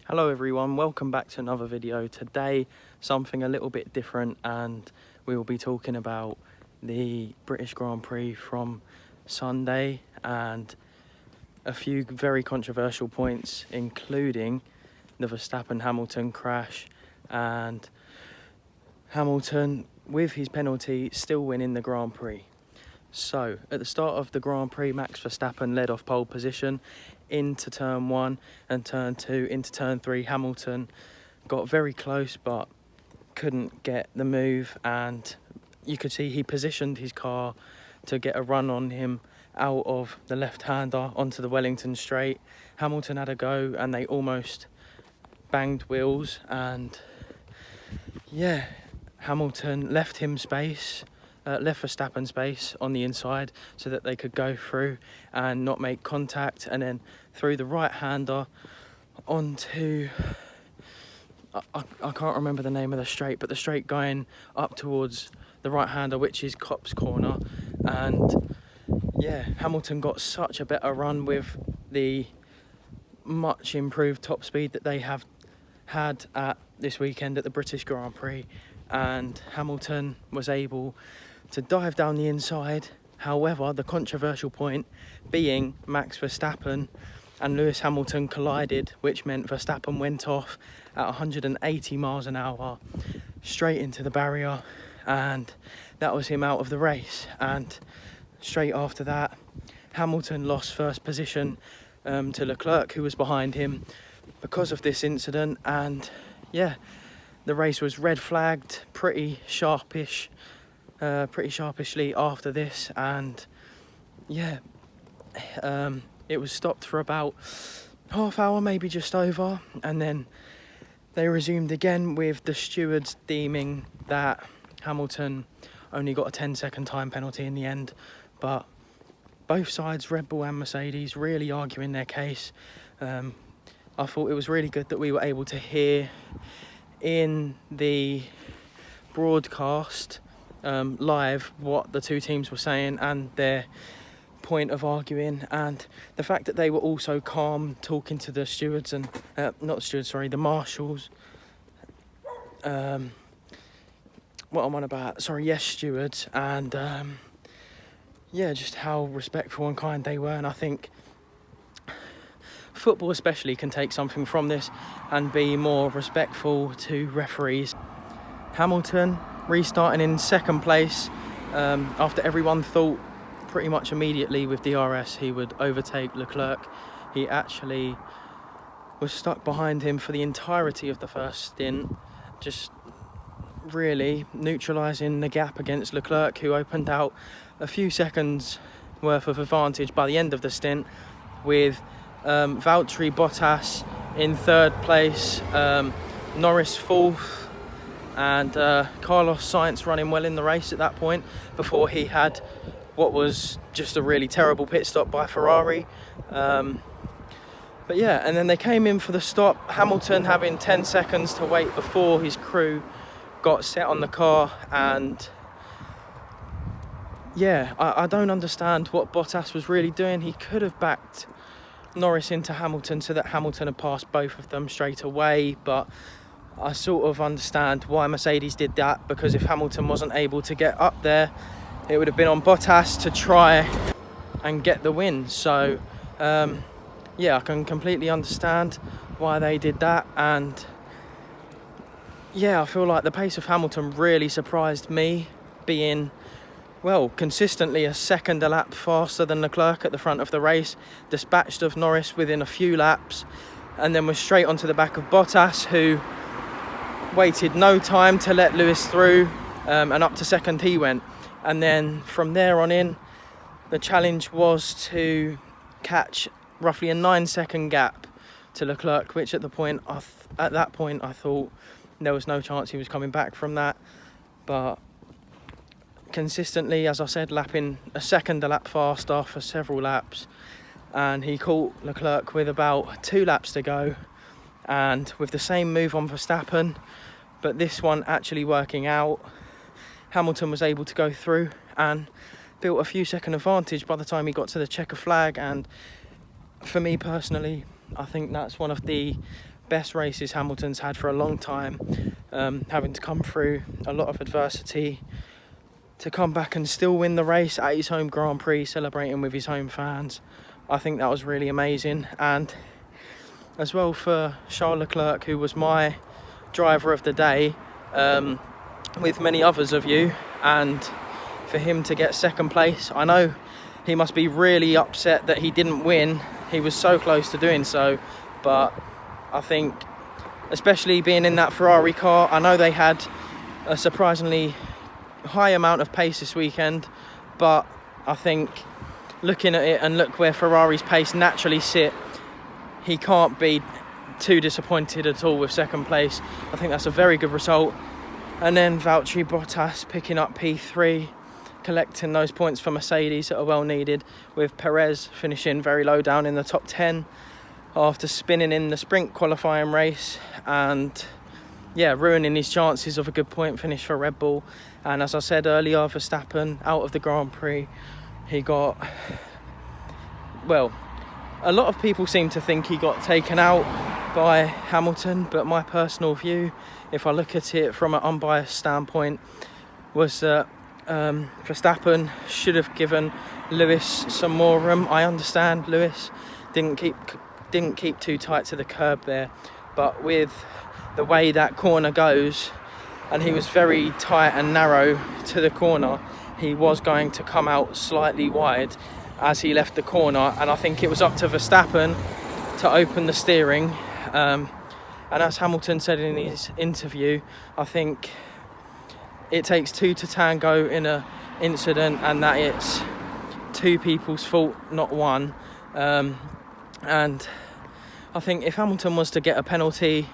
Hello everyone, welcome back to another video. Today something a little bit different, and we will be talking about the British Grand Prix from Sunday and a few very controversial points, including the Verstappen-Hamilton crash and Hamilton, with his penalty, still winning the Grand Prix. So, at the start of the Grand Prix, Max Verstappen led off pole position into turn 1 and turn 2, into turn 3. Hamilton got very close but couldn't get the move, and you could see he positioned his car to get a run on him out of the left-hander onto the Wellington straight. Hamilton had a go and they almost banged wheels, and yeah, Hamilton left Verstappen space on the inside so that they could go through and not make contact, and then threw the right-hander onto, I can't remember the name of the straight, but the straight going up towards the right-hander, which is Copse Corner. And yeah, Hamilton got such a better run with the much improved top speed that they have had at this weekend at the British Grand Prix, and Hamilton was able to dive down the inside. However, the controversial point being Max Verstappen and Lewis Hamilton collided, which meant Verstappen went off at 180 miles an hour straight into the barrier, and that was him out of the race. And straight after that, Hamilton lost first position to Leclerc, who was behind him, because of this incident. And yeah, the race was red flagged pretty sharpishly after this, and yeah, it was stopped for about half hour, maybe just over, and then they resumed again with the stewards deeming that Hamilton only got a 10-second time penalty in the end. But both sides, Red Bull and Mercedes, really arguing their case. I thought it was really good that we were able to hear in the broadcast live what the two teams were saying and their point of arguing, and the fact that they were also calm talking to the stewards and the marshals. Stewards, and yeah, just how respectful and kind they were. And I think football especially can take something from this and be more respectful to referees. Hamilton restarting in second place after everyone thought pretty much immediately with DRS he would overtake Leclerc. He actually was stuck behind him for the entirety of the first stint, just really neutralising the gap against Leclerc, who opened out a few seconds worth of advantage by the end of the stint, with Valtteri Bottas in third place, Norris fourth, and Carlos Sainz running well in the race at that point, before he had what was just a really terrible pit stop by Ferrari. But yeah, and then they came in for the stop, Hamilton having 10 seconds to wait before his crew got set on the car. And yeah, I don't understand what Bottas was really doing. He could have backed Norris into Hamilton so that Hamilton had passed both of them straight away, but I sort of understand why Mercedes did that, because if Hamilton wasn't able to get up there, it would have been on Bottas to try and get the win. So yeah, I can completely understand why they did that. And yeah, I feel like the pace of Hamilton really surprised me, being, well, consistently a second a lap faster than Leclerc at the front of the race, dispatched of Norris within a few laps, and then was straight onto the back of Bottas, who waited no time to let Lewis through, and up to second he went. And then from there on in, the challenge was to catch roughly a 9-second gap to Leclerc, which at that point I thought there was no chance he was coming back from that. But consistently, as I said, lapping a second a lap faster for several laps, and he caught Leclerc with about 2 laps to go, and with the same move on Verstappen, but this one actually working out, Hamilton was able to go through and built a few second advantage by the time he got to the checker flag. And for me personally, I think that's one of the best races Hamilton's had for a long time, having to come through a lot of adversity to come back and still win the race at his home Grand Prix, celebrating with his home fans. I think that was really amazing. And as well for Charles Leclerc, who was my driver of the day, with many others of you, and for him to get second place. I know he must be really upset that he didn't win. He was so close to doing so, but I think, especially being in that Ferrari car, I know they had a surprisingly high amount of pace this weekend, but I think looking at it and look where Ferrari's pace naturally sit, he can't be too disappointed at all with second place. I think that's a very good result. And then Valtteri Bottas picking up P3, collecting those points for Mercedes that are well needed, with Perez finishing very low down in the top 10 after spinning in the sprint qualifying race and ruining his chances of a good point finish for Red Bull. And as I said earlier, Verstappen out of the Grand Prix. He got, well, a lot of people seem to think he got taken out by Hamilton, but my personal view, if I look at it from an unbiased standpoint, was that Verstappen should have given Lewis some more room. I understand Lewis didn't keep too tight to the curb there, but with the way that corner goes, and he was very tight and narrow to the corner, he was going to come out slightly wide as he left the corner, and I think it was up to Verstappen to open the steering. And as Hamilton said in his interview, I think it takes two to tango in an incident, and that it's two people's fault, not one. And I think if Hamilton was to get a penalty,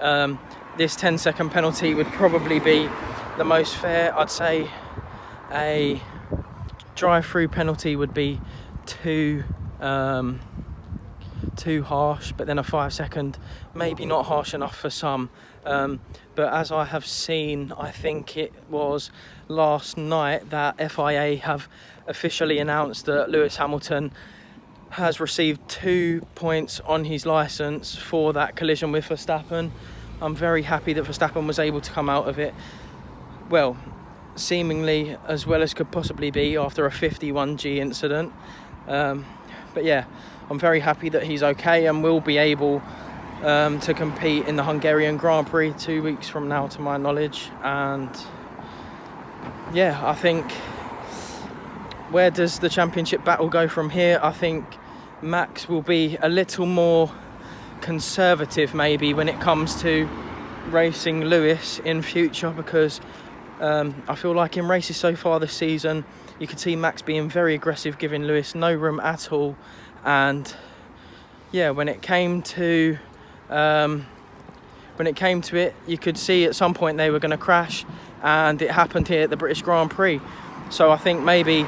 this 10-second penalty would probably be the most fair. I'd say a drive-through penalty would be too harsh, but then a 5-second maybe not harsh enough for some. But as I have seen, I think it was last night that FIA have officially announced that Lewis Hamilton has received 2 points on his licence for that collision with Verstappen. I'm very happy that Verstappen was able to come out of it, well, seemingly as well as could possibly be after a 51G incident. But yeah, I'm very happy that he's okay and will be able to compete in the Hungarian Grand Prix 2 weeks from now, to my knowledge. And yeah, I think, where does the championship battle go from here? I think Max will be a little more conservative maybe when it comes to racing Lewis in future, because I feel like in races so far this season, you could see Max being very aggressive, giving Lewis no room at all. And yeah, when it came to it, you could see at some point they were going to crash, and it happened here at the British Grand Prix. So I think maybe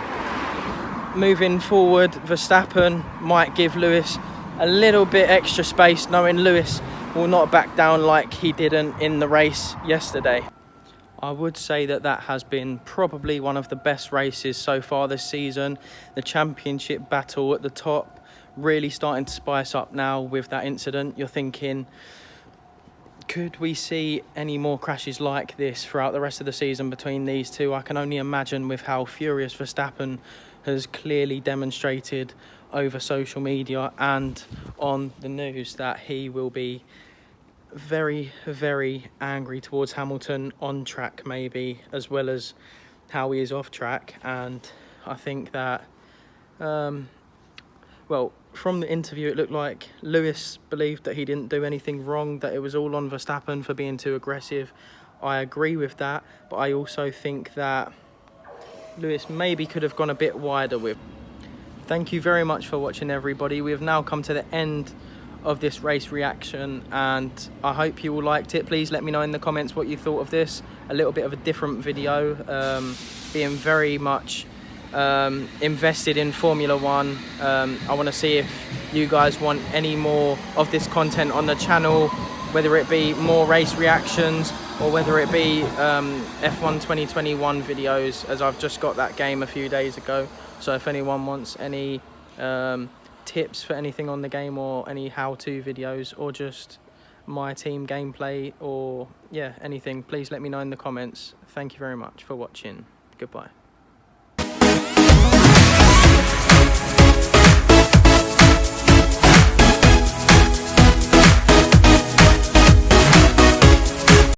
moving forward, Verstappen might give Lewis a little bit extra space, knowing Lewis will not back down like he didn't in the race yesterday. I would say that has been probably one of the best races so far this season. The championship battle at the top really starting to spice up now with that incident. You're thinking, could we see any more crashes like this throughout the rest of the season between these two? I can only imagine, with how furious Verstappen has clearly demonstrated over social media and on the news, that he will be very, very angry towards Hamilton on track, maybe, as well as how he is off track. And I think that, well, from the interview, it looked like Lewis believed that he didn't do anything wrong, that it was all on Verstappen for being too aggressive. I agree with that, but I also think that Lewis maybe could have gone a bit wider with. Thank you very much for watching, everybody. We have now come to the end of this race reaction, and I hope you all liked it. Please let me know in the comments what you thought of this. A little bit of a different video, being very much invested in Formula One. I want to see if you guys want any more of this content on the channel, whether it be more race reactions or whether it be F1 2021 videos, as I've just got that game a few days ago. So if anyone wants any tips for anything on the game, or any how-to videos, or just my team gameplay or yeah, anything, please let me know in the comments. Thank you very much for watching. Goodbye.